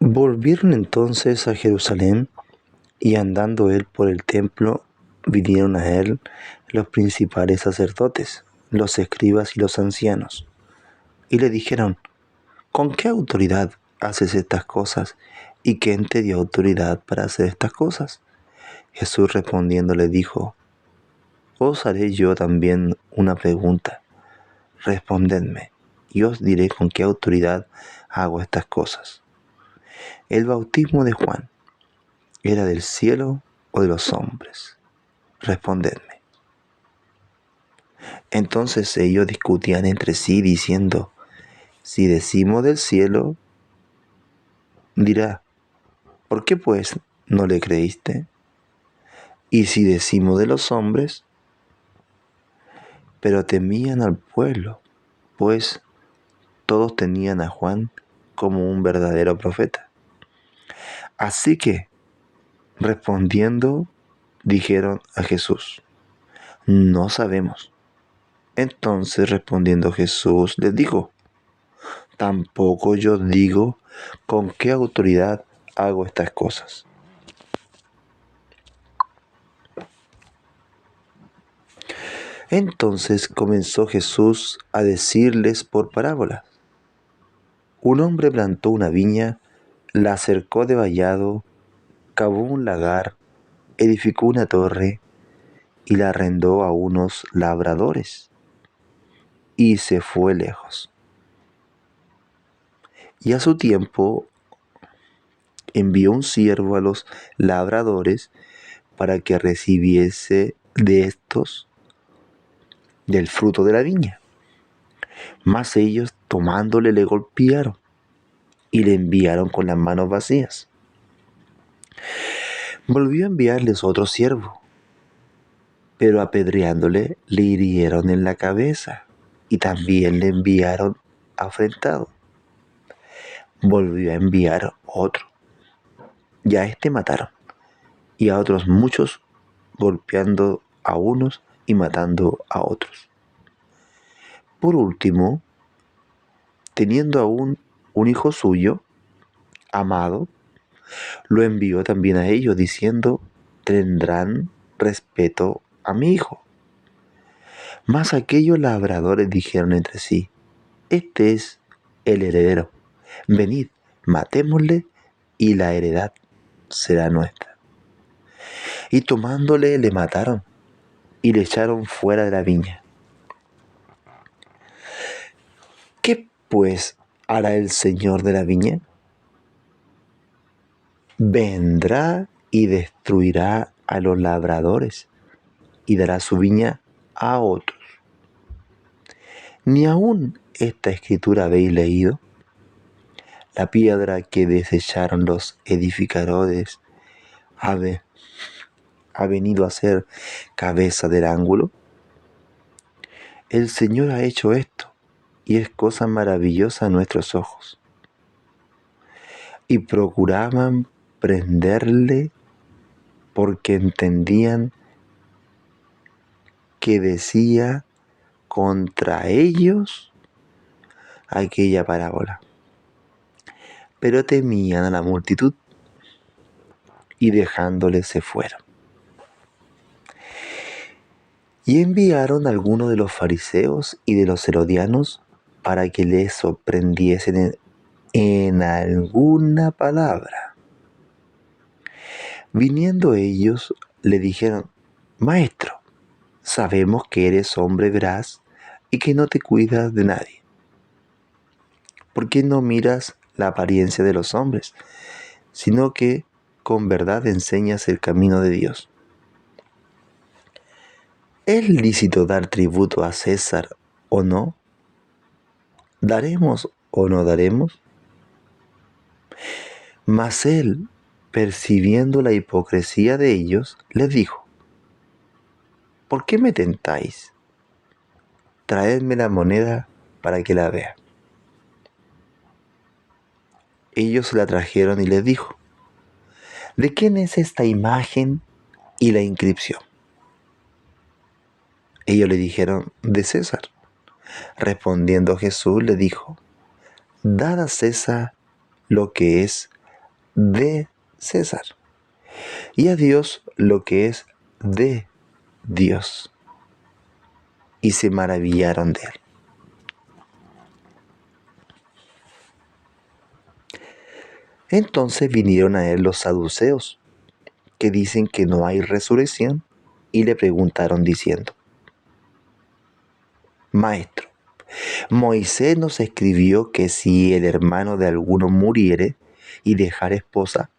Volvieron entonces a Jerusalén, y andando él por el templo, vinieron a él los principales sacerdotes, los escribas y los ancianos, y le dijeron: ¿Con qué autoridad haces estas cosas? ¿Y quién te dio autoridad para hacer estas cosas? Jesús respondiendo le dijo: Os haré yo también una pregunta. Respondedme, y os diré con qué autoridad hago estas cosas. ¿El bautismo de Juan era del cielo o de los hombres? Respondedme. Entonces ellos discutían entre sí, diciendo: Si decimos del cielo, dirá: ¿por qué pues no le creíste? Y si decimos de los hombres, pero temían al pueblo, pues todos tenían a Juan como un verdadero profeta. Así que, respondiendo, dijeron a Jesús: No sabemos. Entonces respondiendo Jesús les dijo: Tampoco yo digo con qué autoridad hago estas cosas. Entonces comenzó Jesús a decirles por parábolas: Un hombre plantó una viña, la cercó de vallado, cavó un lagar, edificó una torre y la arrendó a unos labradores, y se fue lejos. Y a su tiempo envió un siervo a los labradores para que recibiese de estos del fruto de la viña. Mas ellos, tomándole, le golpearon y le enviaron con las manos vacías. Volvió a enviarles otro siervo, pero apedreándole le hirieron en la cabeza, y también le enviaron afrentado. Volvió a enviar otro, y a este mataron, y a otros muchos, golpeando a unos y matando a otros. Por último, teniendo aún un hijo suyo, amado, lo envió también a ellos, diciendo: Tendrán respeto a mi hijo. Mas aquellos labradores dijeron entre sí: Este es el heredero. Venid, matémosle, y la heredad será nuestra. Y tomándole, le mataron, y le echaron fuera de la viña. ¿Qué pues hará el señor de la viña? Vendrá y destruirá a los labradores, y dará su viña a otros. ¿Ni aún esta escritura habéis leído? La piedra que desecharon los edificadores ha venido a ser cabeza del ángulo. El Señor ha hecho esto, y es cosa maravillosa a nuestros ojos. Y procuraban prenderle, porque entendían que decía contra ellos aquella parábola. Pero temían a la multitud, y dejándole se fueron. Y enviaron a algunos de los fariseos y de los herodianos para que le sorprendiesen en alguna palabra. Viniendo ellos, le dijeron: Maestro, sabemos que eres hombre veraz y que no te cuidas de nadie. ¿Por qué no miras la apariencia de los hombres, sino que con verdad enseñas el camino de Dios? ¿Es lícito dar tributo a César o no? ¿Daremos o no daremos? Mas él, percibiendo la hipocresía de ellos, les dijo: ¿Por qué me tentáis? Traedme la moneda para que la vea. Ellos la trajeron y les dijo: ¿De quién es esta imagen y la inscripción? Ellos le dijeron: de César. Respondiendo Jesús le dijo: Dad a César lo que es de César, y a Dios lo que es de Dios. Y se maravillaron de él. Entonces vinieron a él los saduceos, que dicen que no hay resurrección, y le preguntaron diciendo: Maestro, Moisés nos escribió que si el hermano de alguno muriere y dejare esposa,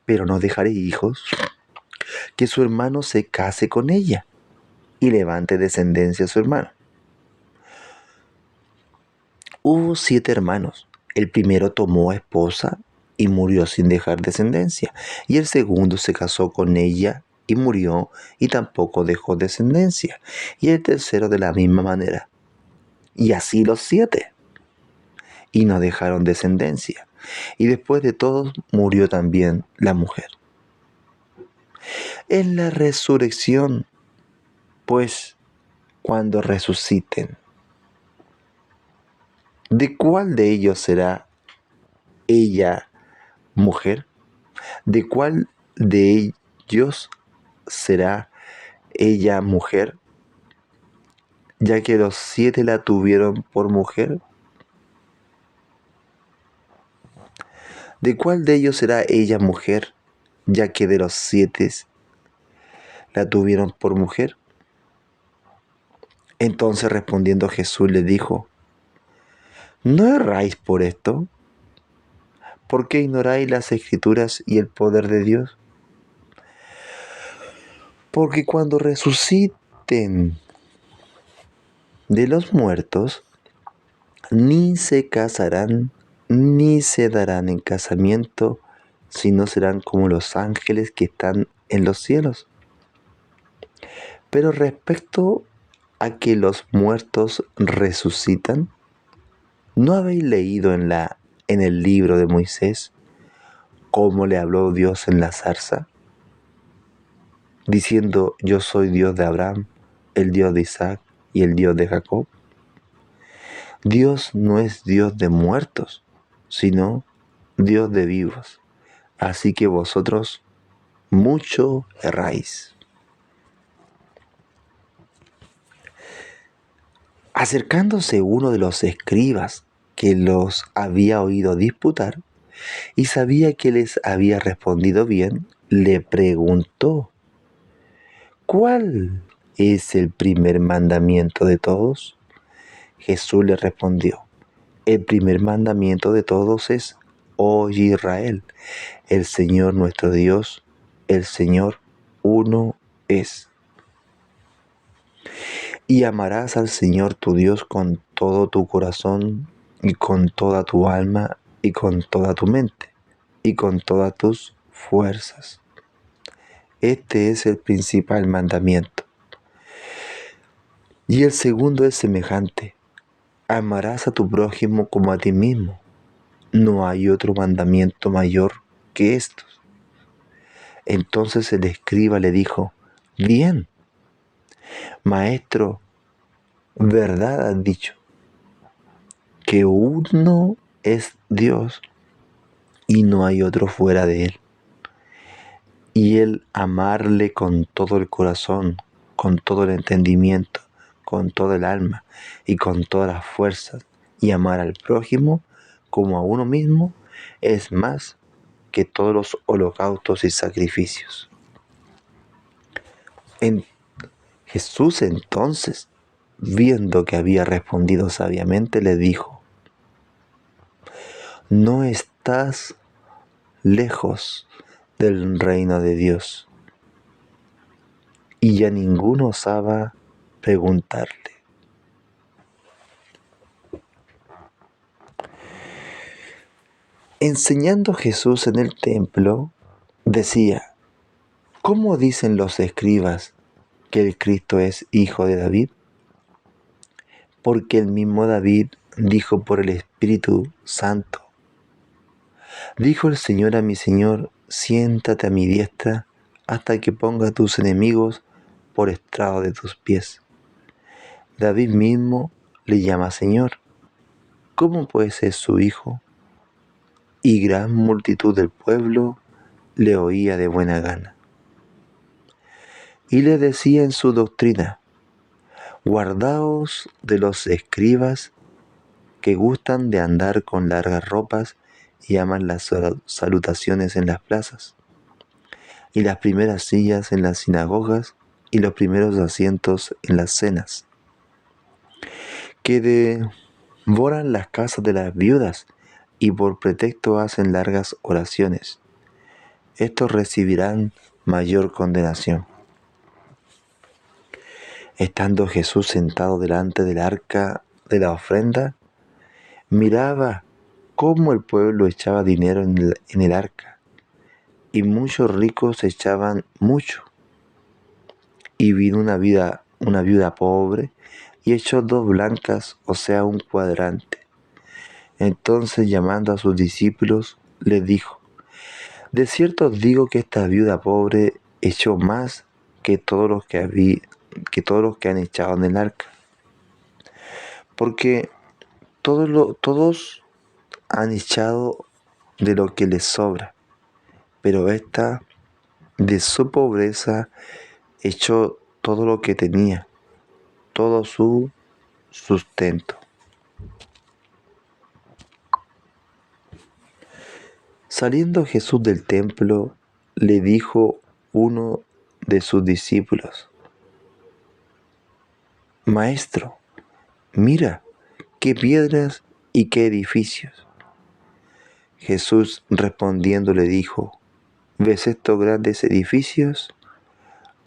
pero no dejare hijos, que su hermano se case con ella y levante descendencia a su hermano. Hubo 7 hermanos. El primero tomó a esposa y murió sin dejar descendencia, y el segundo se casó con ella y murió y tampoco dejó descendencia, y el tercero de la misma manera. Y así los 7, y no dejaron descendencia. Y después de todos murió también la mujer. En la resurrección, pues, cuando resuciten, ¿de cuál de ellos será ella mujer? ¿De cuál de ellos será ella mujer, ya que los 7 la tuvieron por mujer? ¿De cuál de ellos será ella mujer, ya que de los 7 la tuvieron por mujer? Entonces respondiendo Jesús les dijo: ¿No erráis por esto? ¿Por qué ignoráis las Escrituras y el poder de Dios? Porque cuando resuciten de los muertos, ni se casarán, ni se darán en casamiento, sino serán como los ángeles que están en los cielos. Pero respecto a que los muertos resucitan, ¿no habéis leído en el libro de Moisés cómo le habló Dios en la zarza? Diciendo: yo soy Dios de Abraham, el Dios de Isaac y el Dios de Jacob. Dios no es Dios de muertos, sino Dios de vivos. Así que vosotros mucho erráis. Acercándose uno de los escribas que los había oído disputar y sabía que les había respondido bien, le preguntó: ¿cuál es el primer mandamiento de todos? Jesús le respondió: el primer mandamiento de todos es: oye Israel, el Señor nuestro Dios, el Señor uno es. Y amarás al Señor tu Dios con todo tu corazón y con toda tu alma y con toda tu mente y con todas tus fuerzas. Este es el principal mandamiento. Y el segundo es semejante: amarás a tu prójimo como a ti mismo. No hay otro mandamiento mayor que estos. Entonces el escriba le dijo: bien, maestro, verdad has dicho, que uno es Dios y no hay otro fuera de él. Y el amarle con todo el corazón, con todo el entendimiento, con todo el alma y con todas las fuerzas, y amar al prójimo como a uno mismo, es más que todos los holocaustos y sacrificios. Jesús entonces, viendo que había respondido sabiamente, le dijo: no estás lejos del reino de Dios. Y ya ninguno osaba preguntarle. Enseñando Jesús en el templo, decía: ¿cómo dicen los escribas que el Cristo es hijo de David? Porque el mismo David dijo por el Espíritu Santo: dijo el Señor a mi Señor, siéntate a mi diestra hasta que ponga a tus enemigos por estrado de tus pies. David mismo le llama Señor. ¿Cómo puede ser su hijo? y gran multitud del pueblo le oía de buena gana. Y le decía en su doctrina: guardaos de los escribas que gustan de andar con largas ropas y aman las salutaciones en las plazas, y las primeras sillas en las sinagogas, y los primeros asientos en las cenas, que devoran las casas de las viudas, y por pretexto hacen largas oraciones. Estos recibirán mayor condenación. Estando Jesús sentado delante del arca de la ofrenda, miraba cómo el pueblo echaba dinero en el arca, y muchos ricos echaban mucho. Y vino una viuda pobre, y echó 2 blancas, o sea, un cuadrante. Entonces, llamando a sus discípulos, les dijo: de cierto os digo que esta viuda pobre echó más que todos los que han echado en el arca. Porque todos han echado de lo que les sobra, pero esta, de su pobreza, echó todo lo que tenía, todo su sustento. Saliendo Jesús del templo, le dijo uno de sus discípulos: Maestro, mira qué piedras y qué edificios. Jesús respondiendo le dijo: ¿ves estos grandes edificios?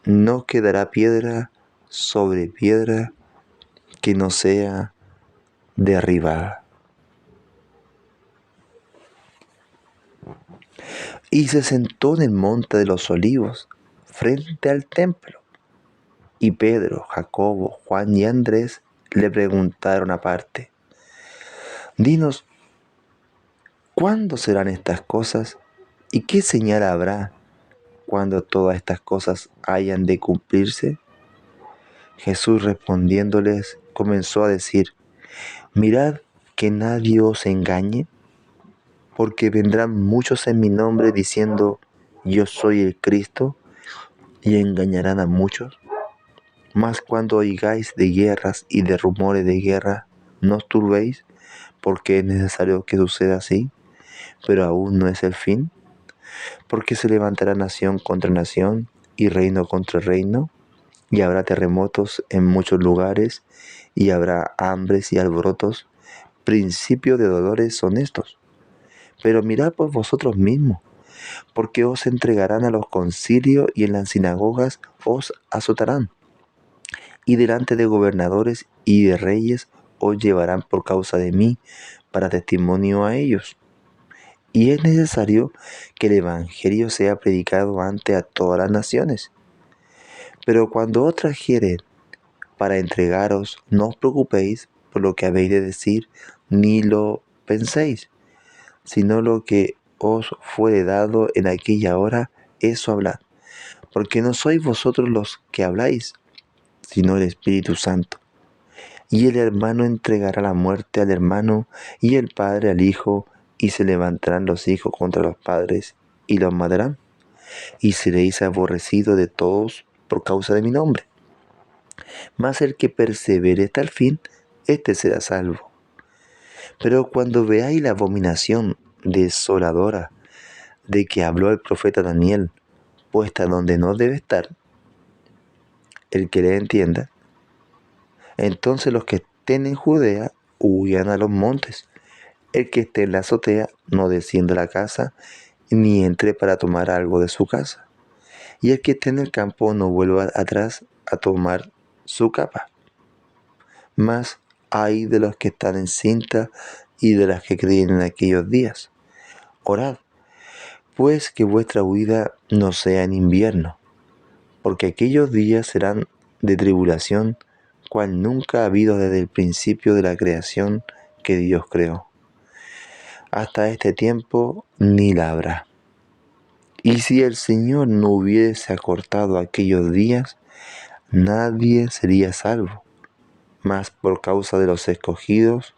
No quedará piedra sobre piedra que no sea derribada. Y se sentó en el monte de los olivos, frente al templo. Y Pedro, Jacobo, Juan y Andrés le preguntaron aparte: dinos, ¿cuándo serán estas cosas? ¿Y qué señal habrá cuando todas estas cosas hayan de cumplirse? Jesús respondiéndoles comenzó a decir: mirad que nadie os engañe, porque vendrán muchos en mi nombre diciendo: yo soy el Cristo, y engañarán a muchos. Mas cuando oigáis de guerras y de rumores de guerra, no os turbéis, porque es necesario que suceda así, pero aún no es el fin, porque se levantará nación contra nación y reino contra reino, y habrá terremotos en muchos lugares, y habrá hambres y alborotos. Principio de dolores son estos. Pero mirad por vosotros mismos, porque os entregarán a los concilios y en las sinagogas os azotarán, y delante de gobernadores y de reyes os llevarán por causa de mí para testimonio a ellos. Y es necesario que el Evangelio sea predicado ante a todas las naciones. Pero cuando os trajeren para entregaros, no os preocupéis por lo que habéis de decir, ni lo penséis, sino lo que os fuere dado en aquella hora, eso hablad. Porque no sois vosotros los que habláis, sino el Espíritu Santo. Y el hermano entregará la muerte al hermano, y el padre al hijo, y se levantarán los hijos contra los padres, y los matarán. Y seréis aborrecidos de todos por causa de mi nombre. Mas el que persevere hasta el fin, éste será salvo. Pero cuando veáis la abominación desoladora de que habló el profeta Daniel, puesta donde no debe estar, el que le entienda, entonces los que estén en Judea huyan a los montes. El que esté en la azotea no descienda a la casa, ni entre para tomar algo de su casa. Y el que esté en el campo no vuelva atrás a tomar su capa. Mas hay de los que están en cinta y de las que creen en aquellos días. Orad, pues que vuestra huida no sea en invierno, porque aquellos días serán de tribulación, cual nunca ha habido desde el principio de la creación que Dios creó. Hasta este tiempo ni la habrá. Y si el Señor no hubiese acortado aquellos días, nadie sería salvo. Mas por causa de los escogidos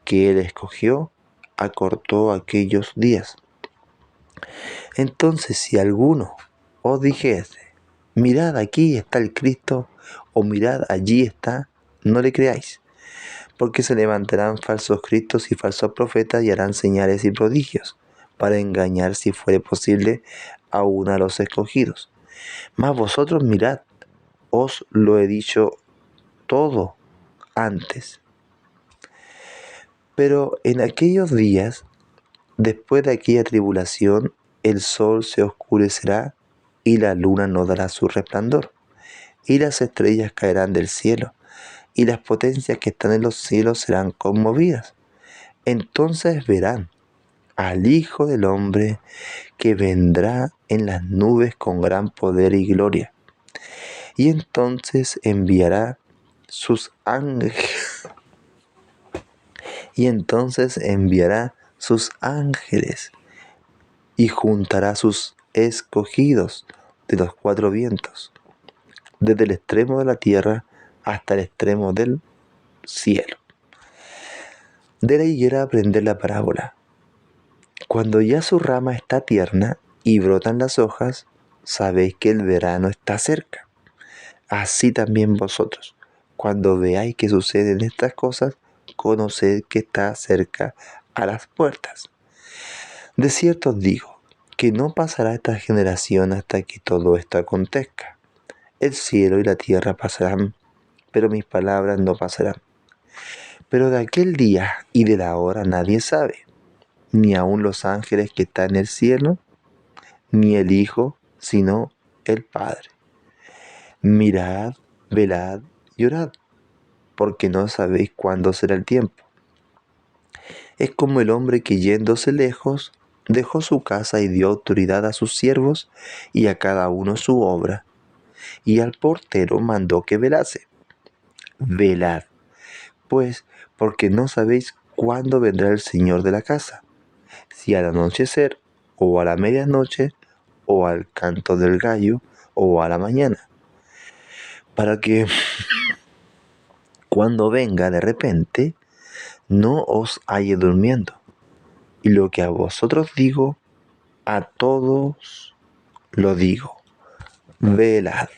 que Él escogió, acortó aquellos días. Entonces, si alguno os dijese, mirad, aquí está el Cristo, o mirad, allí está, no le creáis, porque se levantarán falsos cristos y falsos profetas y harán señales y prodigios, para engañar, si fuere posible, aún a los escogidos. Mas vosotros mirad, os lo he dicho todo antes. Pero en aquellos días, después de aquella tribulación, el sol se oscurecerá y la luna no dará su resplandor, y las estrellas caerán del cielo, y las potencias que están en los cielos serán conmovidas. Entonces verán al Hijo del Hombre que vendrá en las nubes con gran poder y gloria. Y entonces enviará sus ángeles y juntará sus escogidos de los cuatro vientos, desde el extremo de la tierra hasta el extremo del cielo. De la higuera aprender la parábola. Cuando ya su rama está tierna y brotan las hojas, sabéis que el verano está cerca. Así también vosotros, cuando veáis que suceden estas cosas, conoced que está cerca a las puertas. De cierto os digo, que no pasará esta generación hasta que todo esto acontezca. El cielo y la tierra pasarán, pero mis palabras no pasarán. Pero de aquel día y de la hora nadie sabe, ni aun los ángeles que están en el cielo, ni el Hijo, sino el Padre. Mirad, velad y orad, porque no sabéis cuándo será el tiempo. Es como el hombre que yéndose lejos, dejó su casa y dio autoridad a sus siervos y a cada uno su obra, y al portero mandó que velase. Velad, pues, porque no sabéis cuándo vendrá el Señor de la casa, si al anochecer, o a la medianoche, o al canto del gallo, o a la mañana, para que cuando venga de repente, no os halle durmiendo. Y lo que a vosotros digo, a todos lo digo: velad.